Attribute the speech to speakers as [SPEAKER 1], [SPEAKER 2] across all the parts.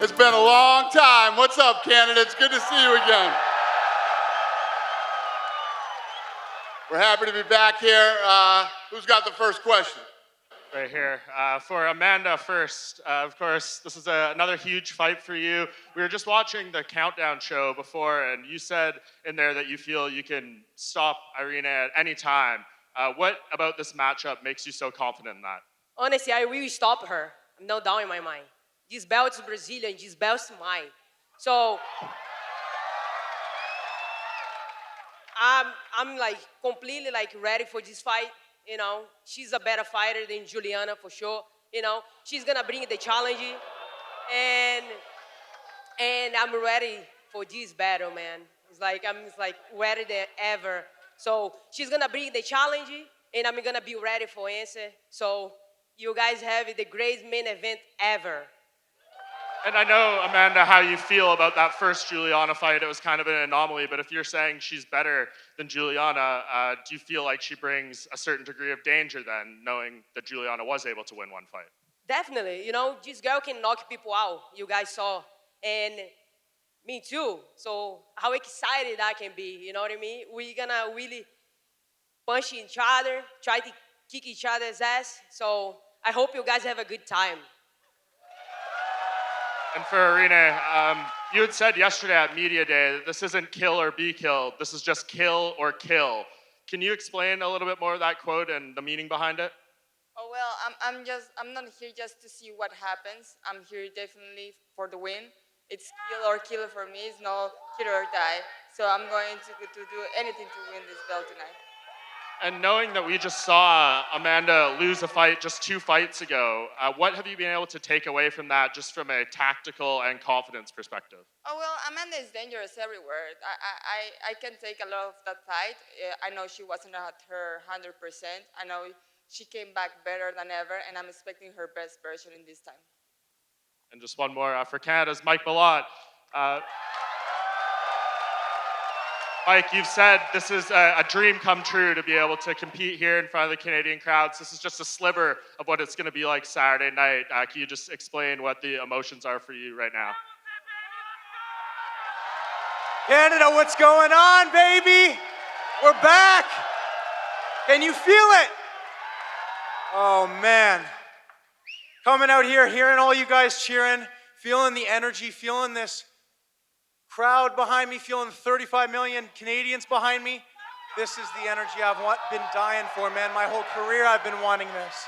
[SPEAKER 1] It's been a long time. What's up, Canada? It's good to see you again. We're happy to be back here. Who's got the first question?
[SPEAKER 2] Right here. For Amanda first, of course, this is another huge fight for you. We were just watching the countdown show before, and you said in there that you feel you can stop Irina at any time. What about this matchup makes you so confident in that?
[SPEAKER 3] Honestly, I will stop her. No doubt in my mind. This belt is Brazilian, this belt is mine. So I'm like completely like ready for this fight. You know, she's a better fighter than Juliana for sure. You know, she's gonna bring the challenge, and I'm ready for this battle, man. I'm ready than ever. So she's gonna bring the challenge, and I'm gonna be ready for answer. So you guys have the greatest main event ever.
[SPEAKER 2] And I know, Amanda, how you feel about that first Juliana fight. It was kind of an anomaly, but if you're saying she's better than Juliana, do you feel like she brings a certain degree of danger then, knowing that Juliana was able to win one fight?
[SPEAKER 3] Definitely. You know, this girl can knock people out, you guys saw. And me too. So how excited I can be, you know what I mean? We're gonna really punch each other, try to kick each other's ass. So I hope you guys have a good time.
[SPEAKER 2] And for Irina, you had said yesterday at Media Day that this isn't kill or be killed. This is just kill or kill. Can you explain a little bit more of that quote and the meaning behind it?
[SPEAKER 4] Oh well, I'm not here just to see what happens. I'm here definitely for the win. It's kill or kill for me. It's no kill or die. So I'm going to do anything to win this belt tonight.
[SPEAKER 2] And knowing that we just saw Amanda lose a fight just 2 fights ago, what have you been able to take away from that just from a tactical and confidence perspective?
[SPEAKER 4] Oh well, Amanda is dangerous everywhere. I can take a lot of that fight. I know she wasn't at her 100%. I know she came back better than ever, and I'm expecting her best version in this time.
[SPEAKER 2] And just one more for Canada's Mike Malott. Mike, you've said this is a dream come true to be able to compete here in front of the Canadian crowds. This is just a sliver of what it's going to be like Saturday night. Can you just explain what the emotions are for you right now?
[SPEAKER 5] Canada, what's going on, baby? We're back. Can you feel it? Oh, man. Coming out here, hearing all you guys cheering, feeling the energy, feeling this crowd behind me, feeling 35 million Canadians behind me. This is the energy I've been dying for, man. My whole career I've been wanting this.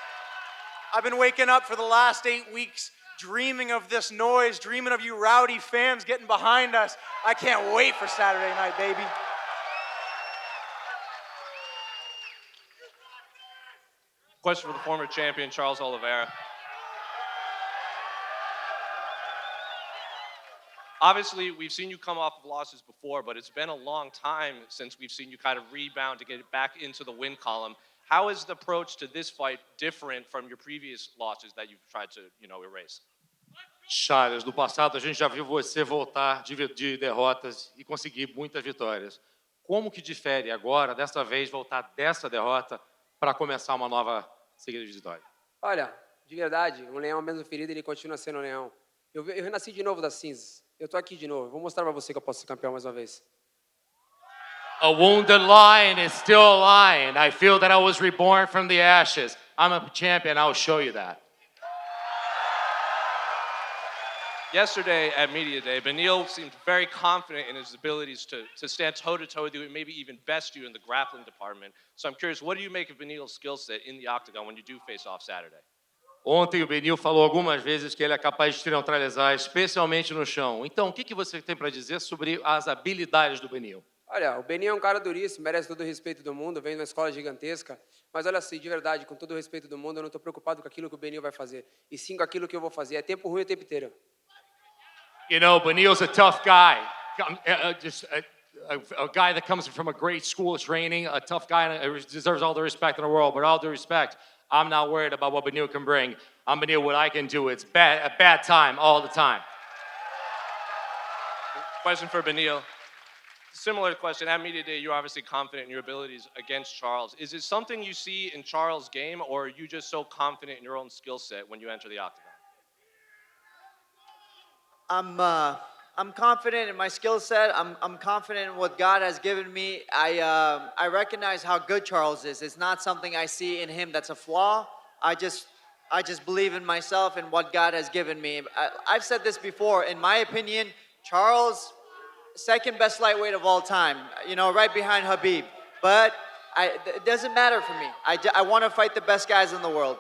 [SPEAKER 5] I've been waking up for the last 8 weeks dreaming of this noise, dreaming of you rowdy fans getting behind us. I can't wait for Saturday night, baby.
[SPEAKER 6] Question for the former champion, Charles Oliveira. Obviously, we've seen you come off of losses before, but it's been a long time since we've seen you kind of rebound to get it back into the win column. How is the approach to this fight different from your previous losses that you've tried to, erase?
[SPEAKER 7] Charles, no passado a gente já viu você voltar de derrotas e conseguir muitas vitórias. Como que difere agora, dessa vez, voltar dessa derrota para começar uma nova seguida de vitória?
[SPEAKER 8] Olha, de verdade, um leão mesmo ferido, ele continua sendo um leão. Eu renasci de novo das cinzas. Eu tô aqui de novo. Vou mostrar para você que eu posso ser campeão mais uma vez.
[SPEAKER 7] A wounded lion is still a lion. I feel that I was reborn from the ashes. I'm a champion. I'll show you that.
[SPEAKER 6] Yesterday at Media Day, Beneil seemed very confident in his abilities to stand toe-to-toe with you and maybe even best you in the grappling department. So I'm curious, what do you make of Beneil's skill set in the octagon when you do face off Saturday?
[SPEAKER 7] Ontem o Beneil falou algumas vezes que ele é capaz de te neutralizar, especialmente no chão. Então, o que você tem para dizer sobre as habilidades do Beneil?
[SPEAKER 8] Olha, o Beninho é um cara duríssimo, merece todo o respeito do mundo, vem de uma escola gigantesca. Mas olha assim, de verdade, com todo o respeito do mundo, eu não estou preocupado com aquilo que o Beninho vai fazer. E sim com aquilo que eu vou fazer. É tempo ruim o tempo inteiro.
[SPEAKER 7] You know, Beneil's a tough guy. Just a guy that comes from a great school of training, a tough guy, and deserves all the respect in the world. But all due respect, I'm not worried about what Beneil can bring. I'm Beneil, what I can do. It's a bad time all the time.
[SPEAKER 6] Question for Beneil. Similar question. At Media Day, you're obviously confident in your abilities against Charles. Is it something you see in Charles' game, or are you just so confident in your own skill set when you enter the octagon?
[SPEAKER 9] I'm confident in my skill set. I'm confident in what God has given me. I recognize how good Charles is. It's not something I see in him that's a flaw. I just believe in myself and what God has given me. I've said this before. In my opinion, Charles, second best lightweight of all time. You know, right behind Habib. But it doesn't matter for me. I want to fight the best guys in the world.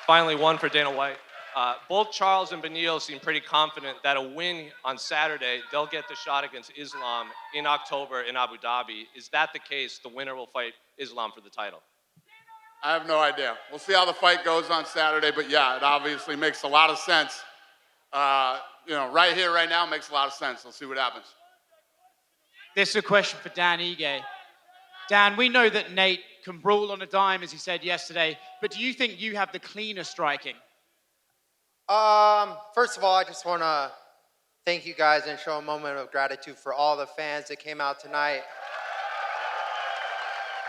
[SPEAKER 6] Finally, one for Dana White. Both Charles and Beneil seem pretty confident that a win on Saturday, they'll get the shot against Islam in October in Abu Dhabi. Is that the case? The winner will fight Islam for the title?
[SPEAKER 1] I have no idea. We'll see how the fight goes on Saturday, but yeah, it obviously makes a lot of sense. Right here, right now, makes a lot of sense. We'll see what happens.
[SPEAKER 10] This is a question for Dan Ige. Dan, we know that Nate can brawl on a dime, as he said yesterday, but do you think you have the cleaner striking?
[SPEAKER 11] First of all, I just want to thank you guys and show a moment of gratitude for all the fans that came out tonight.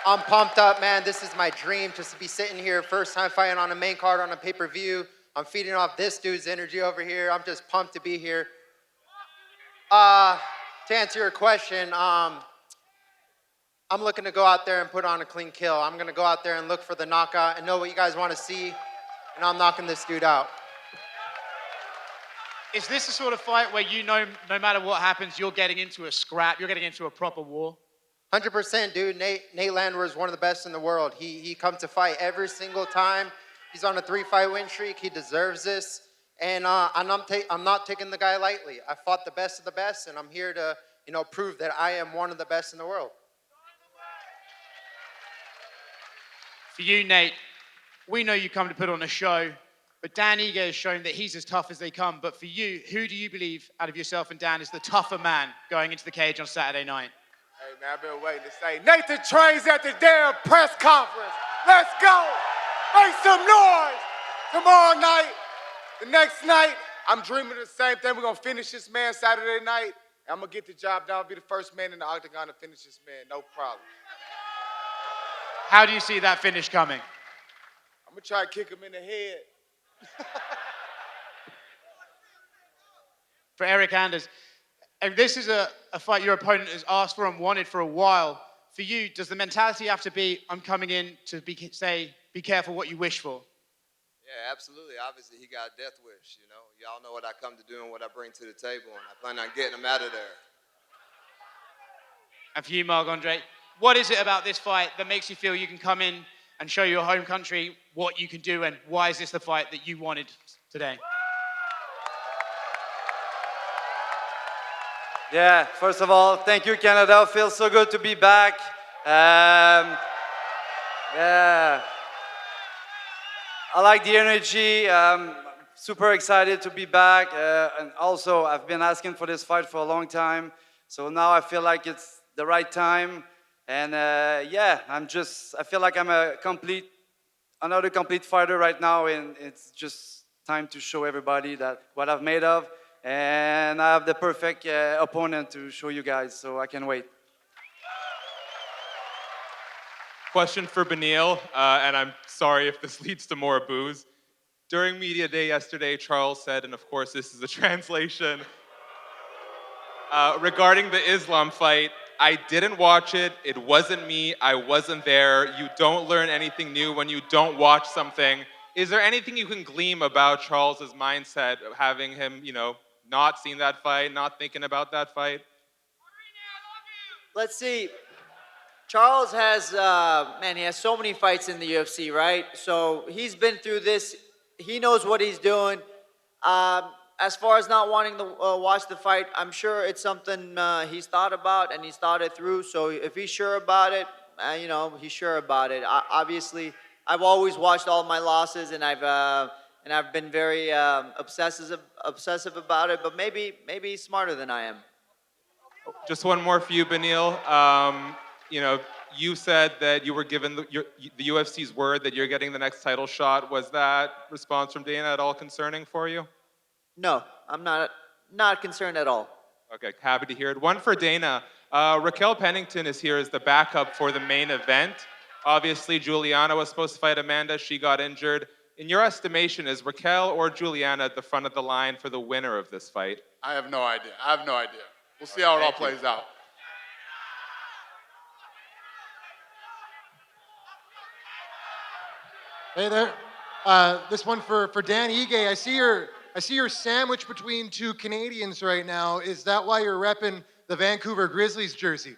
[SPEAKER 11] I'm pumped up, man. This is my dream, just to be sitting here, first time fighting on a main card on a pay-per-view. I'm feeding off this dude's energy over here. I'm just pumped to be here. To answer your question, I'm looking to go out there and put on a clean kill. I'm going to go out there and look for the knockout and know what you guys want to see, and I'm knocking this dude out.
[SPEAKER 10] Is this the sort of fight where you know no matter what happens, you're getting into a scrap, you're getting into a proper war?
[SPEAKER 11] 100%, dude. Nate Landwehr is one of the best in the world. He comes to fight every single time. He's on a 3-fight win streak. He deserves this. And I'm not taking the guy lightly. I fought the best of the best, and I'm here to prove that I am one of the best in the world.
[SPEAKER 10] For you, Nate, we know you come to put on a show, but Dan Ige has shown that he's as tough as they come. But for you, who do you believe out of yourself and Dan is the tougher man going into the cage on Saturday night?
[SPEAKER 5] Hey, man, I've been waiting to say, Nathan trains at the damn press conference. Let's go. Make some noise. Tomorrow night, the next night, I'm dreaming the same thing. We're going to finish this man Saturday night. I'm going to get the job done. I'll be the first man in the octagon to finish this man. No problem.
[SPEAKER 10] How do you see that finish coming?
[SPEAKER 5] I'm going to try to kick him in the head.
[SPEAKER 10] For Eric Anders, and this is a fight your opponent has asked for and wanted for a while. For you, does the mentality have to be, I'm coming in to be careful what you wish for?
[SPEAKER 12] Yeah, absolutely. Obviously, he got a death wish, Y'all know what I come to do and what I bring to the table, and I plan on getting him out of there.
[SPEAKER 10] And for you, Marc-Andre, what is it about this fight that makes you feel you can come in and show your home country what you can do, and why is this the fight that you wanted today?
[SPEAKER 13] Yeah, first of all, thank you, Canada. Feels so good to be back. Yeah, I like the energy. Super excited to be back. And also, I've been asking for this fight for a long time. So now I feel like it's the right time. And yeah, I feel like I'm another complete fighter right now. And it's just time to show everybody that what I've made of. And I have the perfect opponent to show you guys, so I can't wait.
[SPEAKER 14] Question for Beneil, and I'm sorry if this leads to more boos. During media day yesterday, Charles said, and of course this is a translation, regarding the Islam fight, I didn't watch it, it wasn't me, I wasn't there. You don't learn anything new when you don't watch something. Is there anything you can glean about Charles's mindset of having him, not seen that fight, not thinking about that fight?
[SPEAKER 9] Let's see. Charles has, he has so many fights in the UFC, right? So he's been through this. He knows what he's doing. As far as not wanting to watch the fight, I'm sure it's something he's thought about and he's thought it through. So if he's sure about it, he's sure about it. Obviously, I've always watched all my losses, and I've been very obsessive about it. But maybe he's smarter than I am.
[SPEAKER 14] Just one more for you, Beneil. You said that you were given the UFC's word that you're getting the next title shot. Was that response from Dana at all concerning for you?
[SPEAKER 9] No, I'm not concerned at all.
[SPEAKER 14] Okay, happy to hear it. One for Dana. Raquel Pennington is here as the backup for the main event. Obviously, Juliana was supposed to fight Amanda. She got injured. In your estimation, is Raquel or Juliana at the front of the line for the winner of this fight?
[SPEAKER 1] I have no idea. We'll see how it all plays out.
[SPEAKER 15] Hey there. This one for Dan Ige. I see your sandwich between two Canadians right now. Is that why you're repping the Vancouver Grizzlies jersey?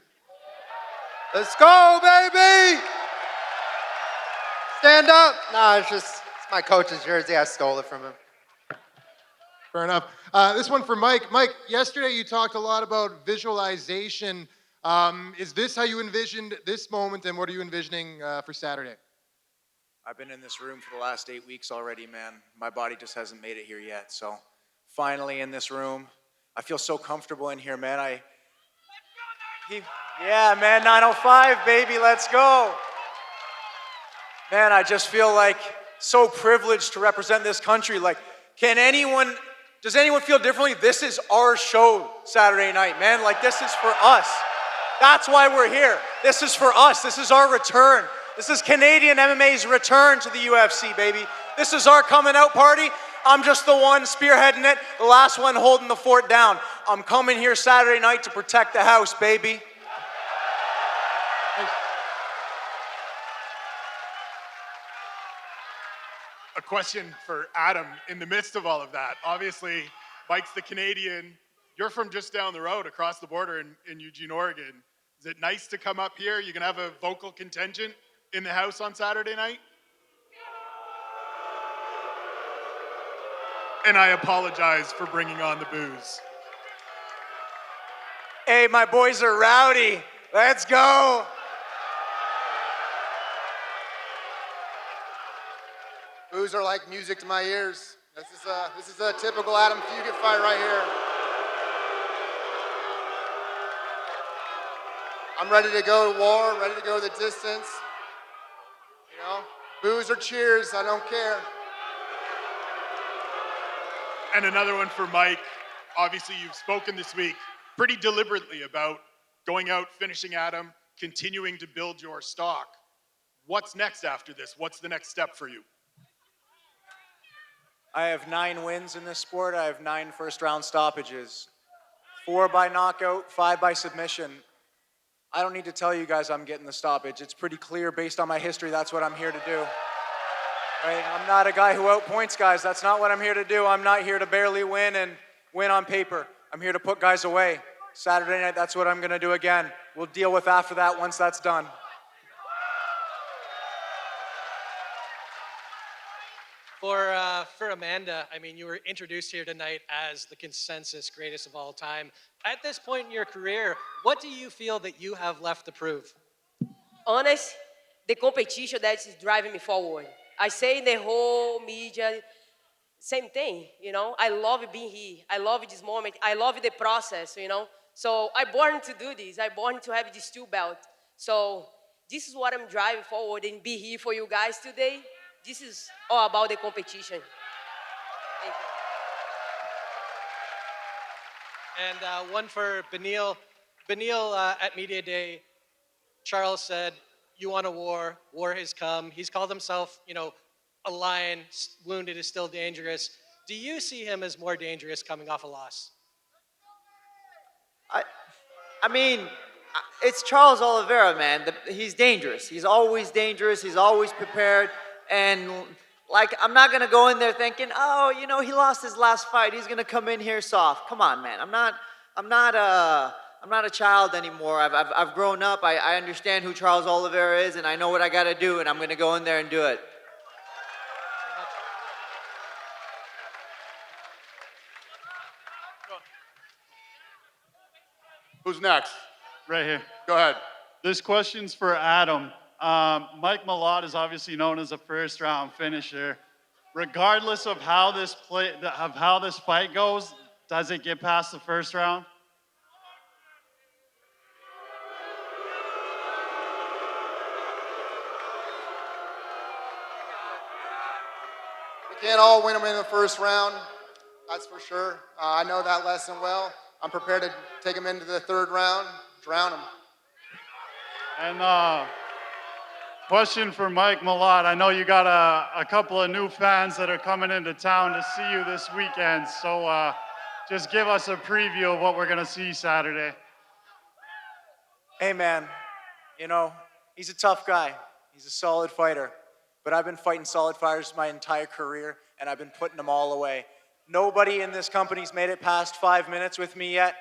[SPEAKER 11] Let's go, baby! Stand up. Nah, it's my coach's jersey. I stole it from him.
[SPEAKER 15] Fair enough. This one for Mike. Mike, yesterday you talked a lot about visualization. Is this how you envisioned this moment, and what are you envisioning for Saturday?
[SPEAKER 5] I've been in this room for the last 8 weeks already, man. My body just hasn't made it here yet. So finally in this room, I feel so comfortable in here, man. Yeah, man, 905, baby, let's go. Man, I just feel like so privileged to represent this country. Like, does anyone feel differently? This is our show Saturday night, man. Like, this is for us. That's why we're here. This is for us. This is our return. This is Canadian MMA's return to the UFC, baby. This is our coming out party. I'm just the one spearheading it, the last one holding the fort down. I'm coming here Saturday night to protect the house, baby.
[SPEAKER 16] A question for Adam in the midst of all of that. Obviously, Mike's the Canadian. You're from just down the road across the border in Eugene, Oregon. Is it nice to come up here? You can have a vocal contingent in the house on Saturday night? And I apologize for bringing on the booze.
[SPEAKER 5] Hey, my boys are rowdy. Let's go.
[SPEAKER 11] Booze are like music to my ears. This is a typical Adam Fugit fight right here. I'm ready to go to war, ready to go the distance. You know, booze or cheers, I don't care.
[SPEAKER 16] And another one for Mike. Obviously, you've spoken this week pretty deliberately about going out, finishing Adam, continuing to build your stock. What's next after this? What's the next step for you?
[SPEAKER 5] I have 9 wins in this sport. I have 9 first-round stoppages. 4 by knockout, 5 by submission. I don't need to tell you guys I'm getting the stoppage. It's pretty clear based on my history, that's what I'm here to do. Right? I'm not a guy who outpoints guys. That's not what I'm here to do. I'm not here to barely win and win on paper. I'm here to put guys away. Saturday night, that's what I'm going to do again. We'll deal with after that once that's done.
[SPEAKER 17] For Amanda, I mean, you were introduced here tonight as the consensus greatest of all time. At this point in your career, what do you feel that you have left to prove?
[SPEAKER 3] Honest, the competition that is driving me forward. I say in the whole media, same thing, you know. I love being here. I love this moment. I love the process, you know. So I born to do this. I born to have this 2 belt. So this is what I'm driving forward and be here for you guys today. This is all about the competition. Thank you.
[SPEAKER 17] And one for Benil. Benil, at Media Day, Charles said, you want a war, war has come. He's called himself, you know, a lion, wounded is still dangerous. Do you see him as more dangerous coming off a loss?
[SPEAKER 9] I mean, it's Charles Oliveira, man. He's dangerous. He's always dangerous. He's always prepared. And like, I'm not gonna go in there thinking, oh, you know, he lost his last fight. He's gonna come in here soft. Come on, man. I'm not a child anymore. I've grown up. I understand who Charles Oliveira is, and I know what I gotta do, and I'm gonna go in there and do it.
[SPEAKER 1] Who's next?
[SPEAKER 18] Right here.
[SPEAKER 1] Go ahead.
[SPEAKER 18] This question's for Adam. Mike Malott is obviously known as a first-round finisher. Regardless of how this fight goes, does it get past the first round?
[SPEAKER 11] We can't all win them in the first round, that's for sure. I know that lesson well. I'm prepared to take them into the 3rd round, drown them.
[SPEAKER 18] And Question for Mike Malott. I know you got a couple of new fans that are coming into town to see you this weekend. So just give us a preview of what we're going to see Saturday.
[SPEAKER 5] Hey, man, you know, he's a tough guy. He's a solid fighter. But I've been fighting solid fighters my entire career, and I've been putting them all away. Nobody in this company's made it past 5 minutes with me yet.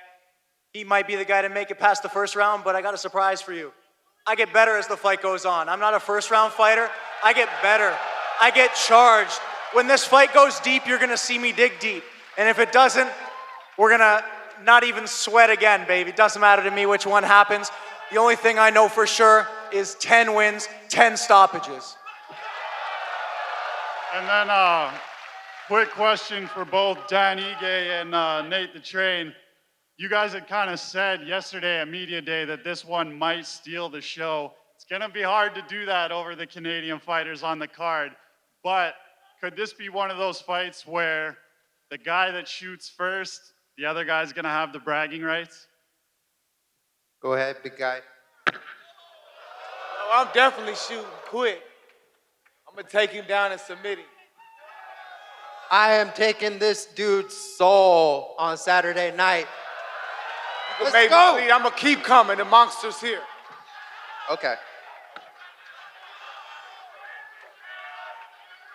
[SPEAKER 5] He might be the guy to make it past the first round, but I got a surprise for you. I get better as the fight goes on. I'm not a first-round fighter. I get better. I get charged. When this fight goes deep, you're going to see me dig deep. And if it doesn't, we're going to not even sweat again, baby. It doesn't matter to me which one happens. The only thing I know for sure is 10 wins, 10 stoppages.
[SPEAKER 18] And then quick question for both Dan Ige and Nate the Train. You guys had kind of said yesterday at Media Day that this one might steal the show. It's going to be hard to do that over the Canadian fighters on the card. But could this be one of those fights where the guy that shoots first, the other guy's going to have the bragging rights?
[SPEAKER 11] Go ahead, big guy.
[SPEAKER 5] Oh, I'm definitely shooting quick. I'm going to take him down and submit him.
[SPEAKER 11] I am taking this dude's soul on Saturday night. Let's go.
[SPEAKER 5] I'm going to keep coming. The monster's here.
[SPEAKER 11] Okay.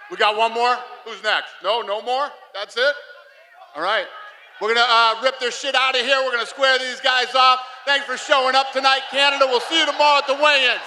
[SPEAKER 1] We got one more? Who's next? No more? That's it? All right. We're going to rip this shit out of here. We're going to square these guys off. Thanks for showing up tonight, Canada. We'll see you tomorrow at the weigh-ins.